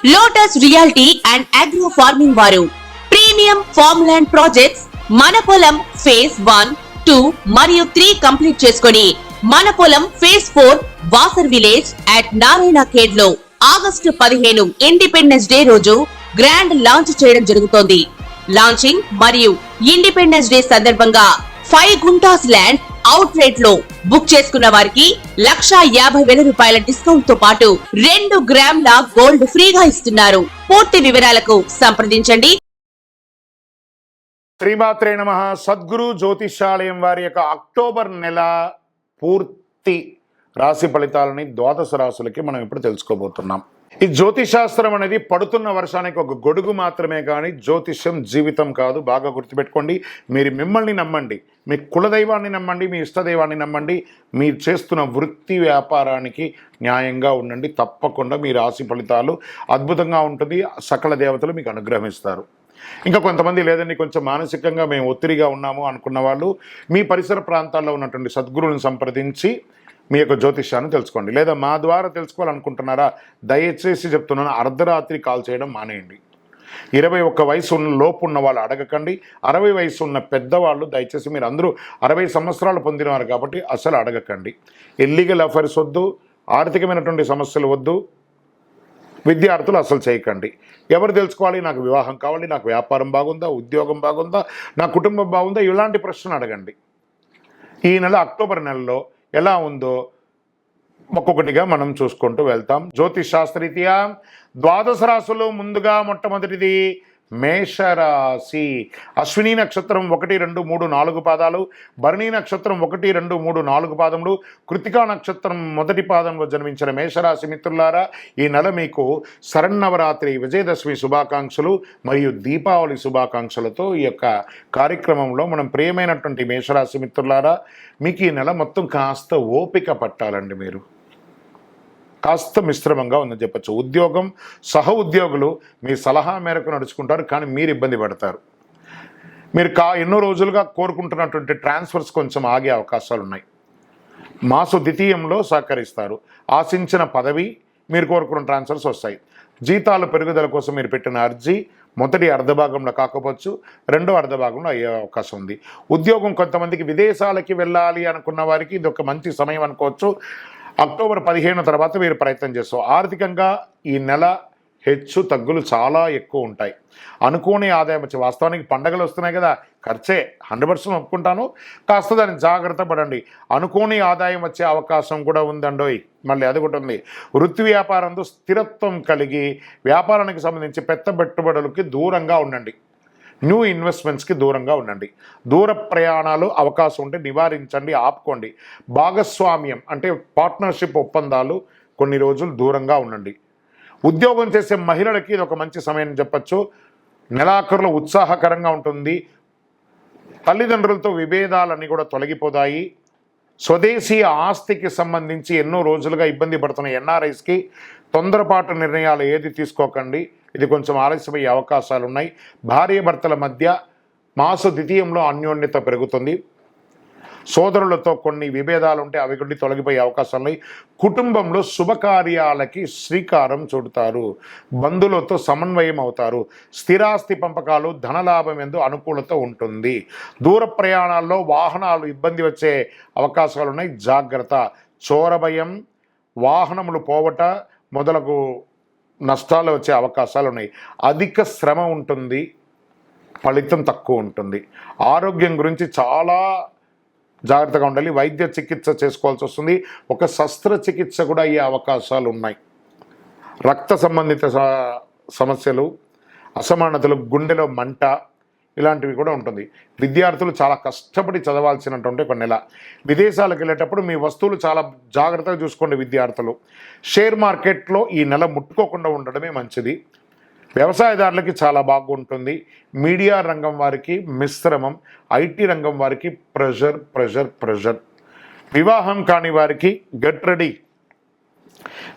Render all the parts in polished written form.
Lotus reality and agro farming వారు premium farm land projects మన పొలం ఫేజ్ 1, 2 మరియు 3 కంప్లీట్ చేసుకొని మన పొలం phase 4 Wasar village at Narayana Khed లో ఆగస్టు 15 ఇండిపెండెన్స్ డే రోజు గ్రాండ్ లాంచ్ చేయడం జరుగుతోంది. లాంచింగ్ మరియు ఇండిపెండెన్స్ డే సందర్భంగా 5 గుంటాస్ ల్యాండ్ అవుట్ రేట్ లో బుక్ చేసుకున్న వారికి 1,50,000 రూపాయల డిస్కౌంట్ తో పాటు 2 గ్రాముల గోల్డ్ ఫ్రీగా ఇస్తున్నారు. పూర్తి వివరాలకు సంప్రదించండి. శ్రీమాత్రే నమః. సద్గురు జ్యోతిషాలయం వారి యొక్క అక్టోబర్ నెల పూర్తి రాశి ఫలితాలని ద్వాదశ రాశులకి మనం ఇప్పుడు తెలుసుకోబోతున్నాం. ఈ జ్యోతిషాస్త్రం అనేది పడుతున్న వర్షానికి ఒక గొడుగు మాత్రమే కానీ జ్యోతిష్యం జీవితం కాదు. బాగా గుర్తుపెట్టుకోండి. మీరు మిమ్మల్ని నమ్మండి, మీ కులదైవాన్ని నమ్మండి, మీ ఇష్టదైవాన్ని నమ్మండి. మీరు చేస్తున్న వృత్తి వ్యాపారానికి న్యాయంగా ఉండండి. తప్పకుండా మీ రాశి ఫలితాలు అద్భుతంగా ఉంటుంది. సకల దేవతలు మీకు అనుగ్రహిస్తారు. ఇంకా కొంతమంది లేదండి, కొంచెం మానసికంగా మేము ఒత్తిడిగా ఉన్నాము అనుకున్న వాళ్ళు మీ పరిసర ప్రాంతాల్లో ఉన్నటువంటి సద్గురువులను సంప్రదించి మీ యొక్క జ్యోతిష్యాన్ని తెలుసుకోండి. లేదా మా ద్వారా తెలుసుకోవాలనుకుంటున్నారా, దయచేసి చెప్తున్నాను, అర్ధరాత్రి కాల్ చేయడం మానేయండి. 21 వయసు లోపు ఉన్న వాళ్ళు అడగకండి. 60 వయసు ఉన్న పెద్దవాళ్ళు దయచేసి, మీరు అందరూ 60 సంవత్సరాలు పొందినవారు కాబట్టి అసలు అడగకండి. ఇల్లీగల్ అఫైర్స్ వద్దు, ఆర్థికమైనటువంటి సమస్యలు వద్దు, విద్యార్థులు అసలు చేయకండి. ఎవరు తెలుసుకోవాలి? నాకు వివాహం కావాలి, నాకు వ్యాపారం బాగుందా, ఉద్యోగం బాగుందా, నా కుటుంబం బాగుందా, ఇలాంటి ప్రశ్నలు అడగండి. ఈ నెల అక్టోబర్ నెలలో ఎలా ఉందో ఒక్కొక్కటిగా మనం చూసుకుంటూ వెళ్తాం. జ్యోతిష్ శాస్త్రరీత్యా ద్వాదశ రాశులు ముందుగా మొట్టమొదటిది మేషరాశి. అశ్విని నక్షత్రం 1, 2, 3, 4 పాదాలు, భరణి నక్షత్రం 1, 2, 3, 4 పాదములు, కృతికా నక్షత్రం మొదటి పాదంలో జన్మించిన మేషరాశి మిత్రులారా, ఈ నెల మీకు శరన్నవరాత్రి, విజయదశమి శుభాకాంక్షలు మరియు దీపావళి శుభాకాంక్షలతో ఈ యొక్క కార్యక్రమంలో మనం ప్రియమైనటువంటి మేషరాశి మిత్రులారా, మీకు ఈ నెల మొత్తం కాస్త ఓపిక పట్టాలండి. మీరు కాస్త మిశ్రమంగా ఉందని చెప్పచ్చు. ఉద్యోగం, సహ ఉద్యోగులు మీ సలహా మేరకు నడుచుకుంటారు, కానీ మీరు ఇబ్బంది పడతారు. మీరు ఎన్నో రోజులుగా కోరుకుంటున్నటువంటి ట్రాన్స్ఫర్స్ కొంచెం ఆగే అవకాశాలు ఉన్నాయి. మాసు ద్వితీయంలో సహకరిస్తారు. ఆశించిన పదవి, మీరు కోరుకున్న ట్రాన్స్ఫర్స్ వస్తాయి. జీతాల పెరుగుదల కోసం మీరు పెట్టిన అర్జీ మొదటి అర్ధభాగంలో కాకపోవచ్చు, రెండో అర్ధభాగంలో అయ్యే అవకాశం ఉంది. ఉద్యోగం, కొంతమందికి విదేశాలకి వెళ్ళాలి అనుకున్న వారికి ఇది ఒక మంచి సమయం అనుకోవచ్చు. అక్టోబర్ 15 తర్వాత మీరు ప్రయత్నం చేస్తాం. ఆర్థికంగా ఈ నెల హెచ్చు తగ్గులు చాలా ఎక్కువ ఉంటాయి. అనుకోని ఆదాయం వచ్చి, వాస్తవానికి పండగలు వస్తున్నాయి కదా, ఖర్చే 100% ఒప్పుకుంటాను, కాస్త దాన్ని జాగ్రత్త పడండి. అనుకోని ఆదాయం వచ్చే అవకాశం కూడా ఉందండోయ్. మళ్ళీ అది కూడా ఉంది. వృత్తి వ్యాపారంతో స్థిరత్వం కలిగి వ్యాపారానికి సంబంధించి పెద్ద పెట్టుబడులకి దూరంగా ఉండండి. న్యూ ఇన్వెస్ట్మెంట్స్కి దూరంగా ఉండండి. దూర ప్రయాణాలు అవకాశం ఉంటే నివారించండి, ఆపుకోండి. భాగస్వామ్యం అంటే పార్ట్నర్షిప్ ఒప్పందాలు కొన్ని రోజులు దూరంగా ఉండండి. ఉద్యోగం చేసే మహిళలకి ఇది ఒక మంచి సమయం చెప్పచ్చు. నెలాఖరులో ఉత్సాహకరంగా ఉంటుంది. తల్లిదండ్రులతో విభేదాలన్నీ కూడా తొలగిపోతాయి. స్వదేశీ ఆస్తికి సంబంధించి ఎన్నో రోజులుగా ఇబ్బంది పడుతున్న ఎన్ఆర్ఐస్కి తొందరపాటు నిర్ణయాలు ఏది తీసుకోకండి. ఇది కొంచెం ఆలస్యమయ్యే అవకాశాలు ఉన్నాయి. భార్యాభర్తల మధ్య మాసు ద్వితీయంలో అన్యోన్యత పెరుగుతుంది. సోదరులతో కొన్ని విభేదాలు ఉంటే అవి కొన్ని తొలగిపోయే అవకాశాలు ఉన్నాయి. కుటుంబంలో శుభకార్యాలకి శ్రీకారం చుడతారు. బంధువులతో సమన్వయం అవుతారు. స్థిరాస్తి పంపకాలు, ధనలాభం ఎందు అనుకూలత ఉంటుంది. దూర ప్రయాణాల్లో వాహనాలు ఇబ్బంది వచ్చే అవకాశాలు ఉన్నాయి. జాగ్రత్త. చోరభయం, వాహనములు పోవట మొదలగు నష్టాలు వచ్చే అవకాశాలు ఉన్నాయి. అధిక శ్రమ ఉంటుంది, ఫలితం తక్కువ ఉంటుంది. ఆరోగ్యం గురించి చాలా జాగ్రత్తగా ఉండాలి. వైద్య చికిత్స చేసుకోవాల్సి వస్తుంది. ఒక శస్త్రచికిత్స కూడా అయ్యే అవకాశాలు ఉన్నాయి. రక్త సంబంధిత సమస్యలు, అసమానతలు, గుండెలో మంట, ఇలాంటివి కూడా ఉంటుంది. విద్యార్థులు చాలా కష్టపడి చదవాల్సినటువంటి ఒక నెల. విదేశాలకు వెళ్ళేటప్పుడు మీ వస్తువులు చాలా జాగ్రత్తగా చూసుకోండి విద్యార్థులు. షేర్ మార్కెట్లో ఈ నెల ముట్టుకోకుండా ఉండడమే మంచిది. వ్యవసాయదారులకి చాలా బాగుంటుంది. మీడియా రంగం వారికి మిశ్రమం. ఐటీ రంగం వారికి ప్రెషర్ ప్రెషర్ ప్రెషర్. వివాహం కాని వారికి గెట్ రెడీ.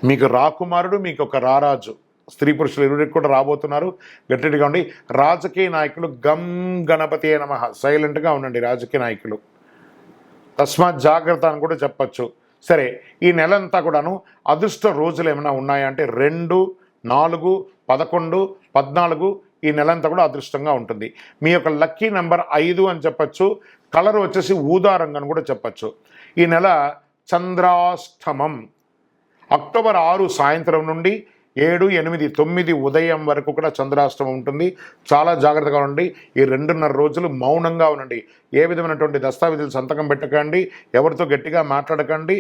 మీకు రాకుమారుడు, మీకు ఒక రారాజు, స్త్రీ పురుషులు ఇరువురికి కూడా రాబోతున్నారు. గట్టిగా ఉండి. రాజకీయ నాయకులు గం గణపతి నమః, సైలెంట్గా ఉండండి రాజకీయ నాయకులు. తస్మాత్ జాగ్రత్త అని కూడా చెప్పచ్చు. సరే, ఈ నెలంతా కూడాను అదృష్ట రోజులు ఏమైనా ఉన్నాయంటే 2, 4, 11, 14 ఈ నెలంతా కూడా అదృష్టంగా ఉంటుంది. మీ యొక్క లక్కీ నెంబర్ 5 అని చెప్పచ్చు. కలర్ వచ్చేసి ఊదా రంగు అని కూడా చెప్పచ్చు. ఈ నెల చంద్రాష్టమం అక్టోబర్ 6 సాయంత్రం నుండి 7, 8, 9 ఉదయం వరకు కూడా చంద్రాష్టమం ఉంటుంది. చాలా జాగ్రత్తగా ఉండండి. ఈ 2.5 రోజులు మౌనంగా ఉండండి. ఏ విధమైనటువంటి దస్తావేజులు సంతకం పెట్టకండి, ఎవరితో గట్టిగా మాట్లాడకండి,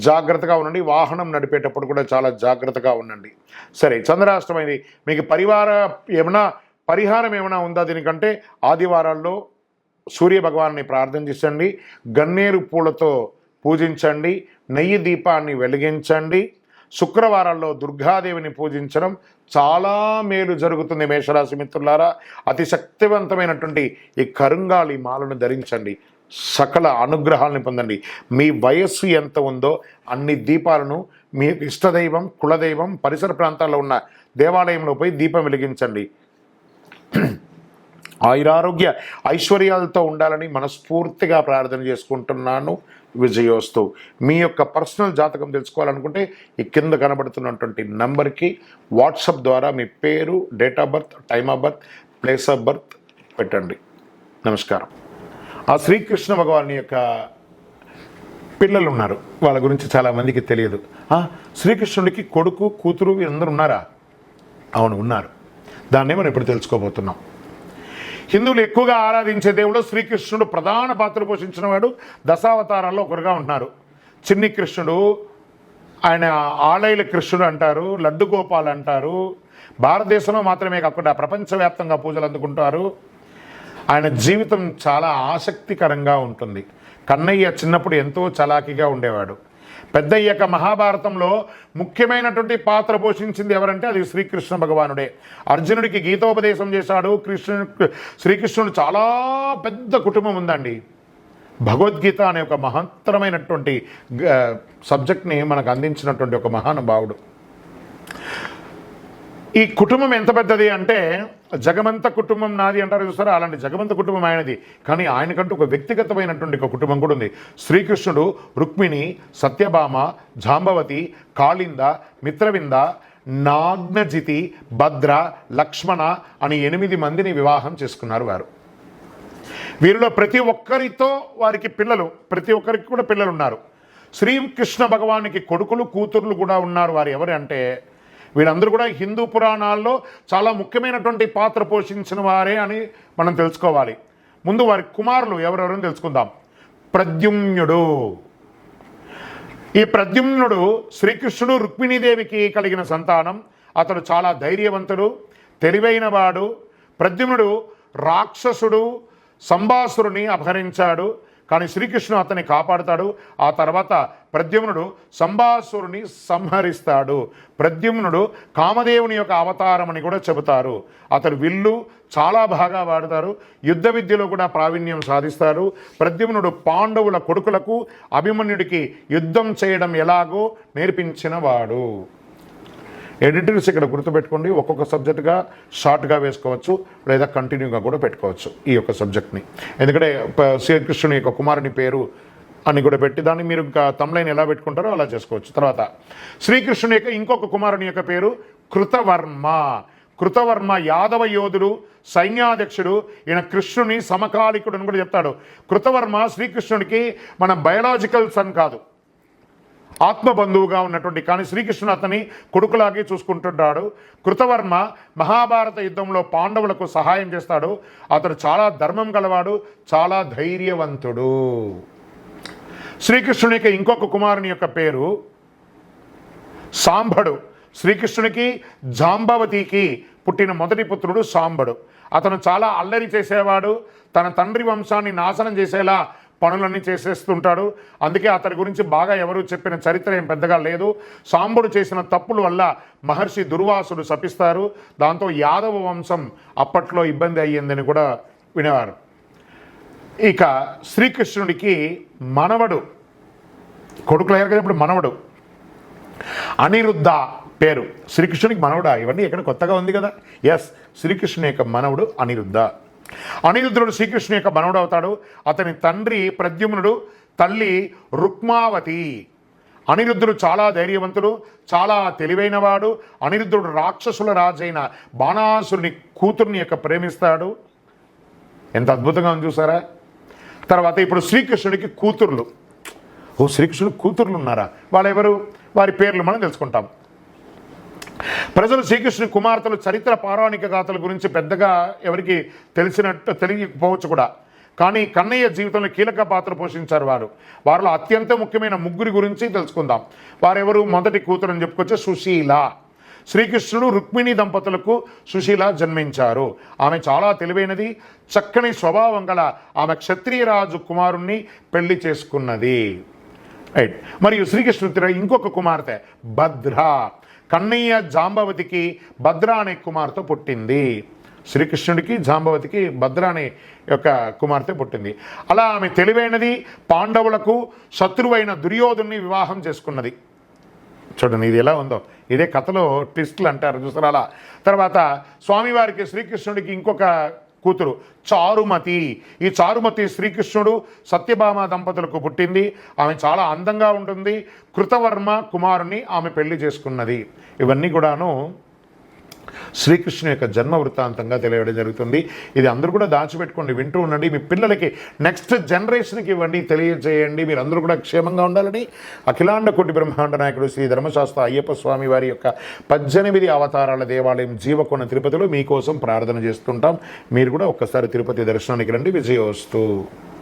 జాగ్రత్తగా ఉండండి. వాహనం నడిపేటప్పుడు కూడా చాలా జాగ్రత్తగా ఉండండి. సరే, చంద్రాష్టమం ఇది మీకు పరిహారం ఏమైనా ఉందా దీనికంటే? ఆదివారాల్లో సూర్య భగవాన్ని ప్రార్థించండి, గన్నేరు పూలతో పూజించండి, నెయ్యి దీపాన్ని వెలిగించండి. శుక్రవారాల్లో దుర్గాదేవిని పూజించడం చాలా మేలు జరుగుతుంది. మేషరాశి మిత్రులారా, అతి శక్తివంతమైనటువంటి ఈ కరుంగాళి మాలను ధరించండి, సకల అనుగ్రహాలను పొందండి. మీ వయస్సు ఎంత ఉందో అన్ని దీపాలను మీ ఇష్టదైవం, కులదైవం, పరిసర ప్రాంతాల్లో ఉన్న దేవాలయంలో పోయి దీపం వెలిగించండి. ఆయురారోగ్య ఐశ్వర్యాలతో ఉండాలని మనస్ఫూర్తిగా ప్రార్థన చేసుకుంటున్నాను. విజయోస్తు. మీ యొక్క పర్సనల్ జాతకం తెలుసుకోవాలనుకుంటే ఈ కింద కనబడుతున్నటువంటి నంబర్కి వాట్సాప్ ద్వారా మీ పేరు, date of birth, time of birth, place of birth పెట్టండి. నమస్కారం. ఆ శ్రీకృష్ణ భగవాన్ యొక్క పిల్లలు ఉన్నారు, వాళ్ళ గురించి చాలామందికి తెలియదు. శ్రీకృష్ణుడికి కొడుకు, కూతురు వీరందరూ ఉన్నారా? అవును, ఉన్నారు. దాన్నే మనం ఇప్పుడు తెలుసుకోబోతున్నాం. హిందువులు ఎక్కువగా ఆరాధించే దేవుడు శ్రీకృష్ణుడు ప్రధాన పాత్ర పోషించిన వాడు. దశావతారాల్లో ఒకరుగా ఉంటున్నారు. చిన్ని కృష్ణుడు, ఆయన ఆలైల కృష్ణుడు అంటారు, లడ్డు గోపాల్ అంటారు. భారతదేశంలో మాత్రమే కాకుండా ప్రపంచవ్యాప్తంగా పూజలు అందుకుంటారు. ఆయన జీవితం చాలా ఆసక్తికరంగా ఉంటుంది. కన్నయ్య చిన్నప్పుడు ఎంతో చలాకీగా ఉండేవాడు. పెద్దయ్యాక మహాభారతంలో ముఖ్యమైనటువంటి పాత్ర పోషించింది ఎవరంటే అది శ్రీకృష్ణ భగవానుడే. అర్జునుడికి గీతోపదేశం చేశాడు. శ్రీకృష్ణుడు చాలా పెద్ద కుటుంబం ఉందండి. భగవద్గీత అనే ఒక మహత్తరమైనటువంటి సబ్జెక్ట్ని మనకు అందించినటువంటి ఒక మహానుభావుడు. ఈ కుటుంబం ఎంత పెద్దది అంటే జగమంత కుటుంబం నాది అంటారు చూస్తారా, అలాంటి జగమంత కుటుంబం ఆయనది. కానీ ఆయనకంటూ ఒక వ్యక్తిగతమైనటువంటి ఒక కుటుంబం కూడా ఉంది. శ్రీకృష్ణుడు రుక్మిణి, సత్యభామ, జాంబవతి, కాళింద, మిత్రవింద, నాగ్నజితి, భద్ర, లక్ష్మణ అని 8 మందిని వివాహం చేసుకున్నారు వారు. వీరిలో ప్రతి ఒక్కరితో వారికి పిల్లలు, ప్రతి ఒక్కరికి కూడా పిల్లలు ఉన్నారు. శ్రీకృష్ణ భగవానికి కొడుకులు, కూతుర్లు కూడా ఉన్నారు. వారు ఎవరు అంటే వీళ్ళందరూ కూడా హిందూ పురాణాల్లో చాలా ముఖ్యమైనటువంటి పాత్ర పోషించిన వారే అని మనం తెలుసుకోవాలి. ముందు వారి కుమారులు ఎవరెవరని తెలుసుకుందాం. ప్రద్యుమ్నుడు. ఈ ప్రద్యుమ్నుడు శ్రీకృష్ణుడు రుక్మిణీదేవికి కలిగిన సంతానం. అతడు చాలా ధైర్యవంతుడు, తెలివైన వాడు. ప్రద్యుమ్నుడు రాక్షసుడు సంబాసురుని అపహరించాడు, కానీ శ్రీకృష్ణుడు అతన్ని కాపాడుతాడు. ఆ తర్వాత ప్రద్యుమ్నుడు సంబాసురుని సంహరిస్తాడు. ప్రద్యుమ్నుడు కామదేవుని యొక్క అవతారం అని కూడా చెబుతారు. అతడు విల్లు చాలా బాగా వాడతారు, యుద్ధ విద్యలో కూడా ప్రావీణ్యం సాధిస్తారు. ప్రద్యుమ్నుడు పాండవుల కొడుకులకు అభిమన్యుడికి యుద్ధం చేయడం ఎలాగో నేర్పించిన వాడు. ఎడిటర్స్ ఇక్కడ గుర్తుపెట్టుకోండి. ఒక్కొక్క సబ్జెక్టుగా షార్ట్గా వేసుకోవచ్చు, లేదా కంటిన్యూగా కూడా పెట్టుకోవచ్చు ఈ యొక్క సబ్జెక్ట్ని. ఎందుకంటే శ్రీకృష్ణుని యొక్క కుమారుని పేరు అని కూడా పెట్టి దాన్ని మీరు ఇంకా తమ్లైన్ ఎలా పెట్టుకుంటారో అలా చేసుకోవచ్చు. తర్వాత శ్రీకృష్ణుని యొక్క ఇంకొక కుమారుని యొక్క పేరు కృతవర్మ. కృతవర్మ యాదవ యోధుడు, సైన్యాధ్యక్షుడు. ఈయన కృష్ణుని సమకాలికుడు అని కూడా చెప్తాడు. కృతవర్మ శ్రీకృష్ణుడికి మన బయలాజికల్ సన్ కాదు, ఆత్మబంధువుగా ఉన్నటువంటి, కానీ శ్రీకృష్ణుడు అతని కొడుకులాగే చూసుకుంటుంటాడు. కృతవర్మ మహాభారత యుద్ధంలో పాండవులకు సహాయం చేస్తాడు. అతడు చాలా ధర్మం గలవాడు, చాలా ధైర్యవంతుడు. శ్రీకృష్ణుని యొక్క ఇంకొక కుమారుని యొక్క పేరు సాంబడు. శ్రీకృష్ణునికి జాంబవతికి పుట్టిన మొదటి పుత్రుడు సాంబడు. అతను చాలా అల్లరి చేసేవాడు, తన తండ్రి వంశాన్ని నాశనం చేసేలా పనులన్నీ చేసేస్తుంటాడు. అందుకే అతని గురించి బాగా ఎవరు చెప్పిన చరిత్ర ఏం పెద్దగా లేదు. సాంబుడు చేసిన తప్పుల వల్ల మహర్షి దుర్వాసుడు శపిస్తారు. దాంతో యాదవ వంశం అప్పట్లో ఇబ్బంది అయ్యిందని కూడా వినేవారు. ఇక శ్రీకృష్ణుడికి మనవడు, కొడుకులు అయ్యారు కదా, ఇప్పుడు మనవడు అనిరుద్ధ పేరు. శ్రీకృష్ణునికి మనవడా? ఇవన్నీ ఎక్కడ కొత్తగా ఉంది కదా. ఎస్, శ్రీకృష్ణుని యొక్క మనవడు అనిరుద్ధ. అనిరుద్ధుడు శ్రీకృష్ణుని యొక్క మనవడు అవుతాడు. అతని తండ్రి ప్రద్యుమ్నుడు, తల్లి రుక్మావతి. అనిరుద్ధుడు చాలా ధైర్యవంతుడు, చాలా తెలివైనవాడు. అనిరుద్ధుడు రాక్షసుల రాజైన బాణాసురుని కూతుర్ని యొక్క ప్రేమిస్తాడు. ఎంత అద్భుతంగా ఉంది చూసారా. తర్వాత ఇప్పుడు శ్రీకృష్ణుడికి కూతుర్లు. శ్రీకృష్ణుడికి కూతుర్లు ఉన్నారా? వాళ్ళెవరు? వారి పేర్లు మనం తెలుసుకుంటాం. ప్రజలు శ్రీకృష్ణుని కుమార్తెలు చరిత్ర పౌరాణిక గాథల గురించి పెద్దగా ఎవరికి తెలియకపోవచ్చు కూడా. కానీ కన్నయ్య జీవితంలో కీలక పాత్ర పోషించారు వారిలో అత్యంత ముఖ్యమైన ముగ్గురి గురించి తెలుసుకుందాం. వారెవరు? మొదటి కూతురు అని చెప్పుకొచ్చే సుశీల. శ్రీకృష్ణుడు రుక్మిణి దంపతులకు సుశీల జన్మించారు. ఆమె చాలా తెలివైనది, చక్కని స్వభావం గల ఆమె క్షత్రియరాజు కుమారుణ్ణి పెళ్లి చేసుకున్నది. రైట్. మరియు శ్రీకృష్ణుడి ఇంకొక కుమార్తె భద్ర. కన్నయ్య జాంబవతికి భద్ర అనే కుమార్తె పుట్టింది. శ్రీకృష్ణుడికి జాంబవతికి భద్ర అనే యొక్క కుమార్తె పుట్టింది. అలా ఆమె తెలివైనది, పాండవులకు శత్రువైన దుర్యోధుని వివాహం చేసుకున్నది. చూడండి ఇది ఎలా ఉందో, ఇదే కథలో ట్విస్టులు అంటారు చూసారా అలా. తర్వాత స్వామివారికి శ్రీకృష్ణుడికి ఇంకొక కూతురు చారుమతి. ఈ చారుమతి శ్రీకృష్ణుడు సత్యభామ దంపతులకు పుట్టింది. ఆమె చాలా అందంగా ఉంటుంది. కృతవర్మ కుమారుని ఆమె పెళ్లి చేసుకున్నది. ఇవన్నీ కూడాను శ్రీకృష్ణుని యొక్క జన్మ వృత్తాంతంగా తెలియడం జరుగుతుంది. ఇది అందరూ కూడా దాచిపెట్టుకోండి, వింటూ ఉండండి. మీ పిల్లలకి నెక్స్ట్ జనరేషన్కి ఇవ్వండి, తెలియజేయండి. మీరు అందరూ కూడా క్షేమంగా ఉండాలని అఖిలాండ కోటి బ్రహ్మాండ నాయకుడు శ్రీ ధర్మశాస్త్ర అయ్యప్ప స్వామి వారి యొక్క 18 అవతారాల దేవాలయం జీవకోన తిరుపతిలో మీకోసం ప్రార్థన చేస్తుంటాం. మీరు కూడా ఒక్కసారి తిరుపతి దర్శనానికి రండి. విజయోస్తు.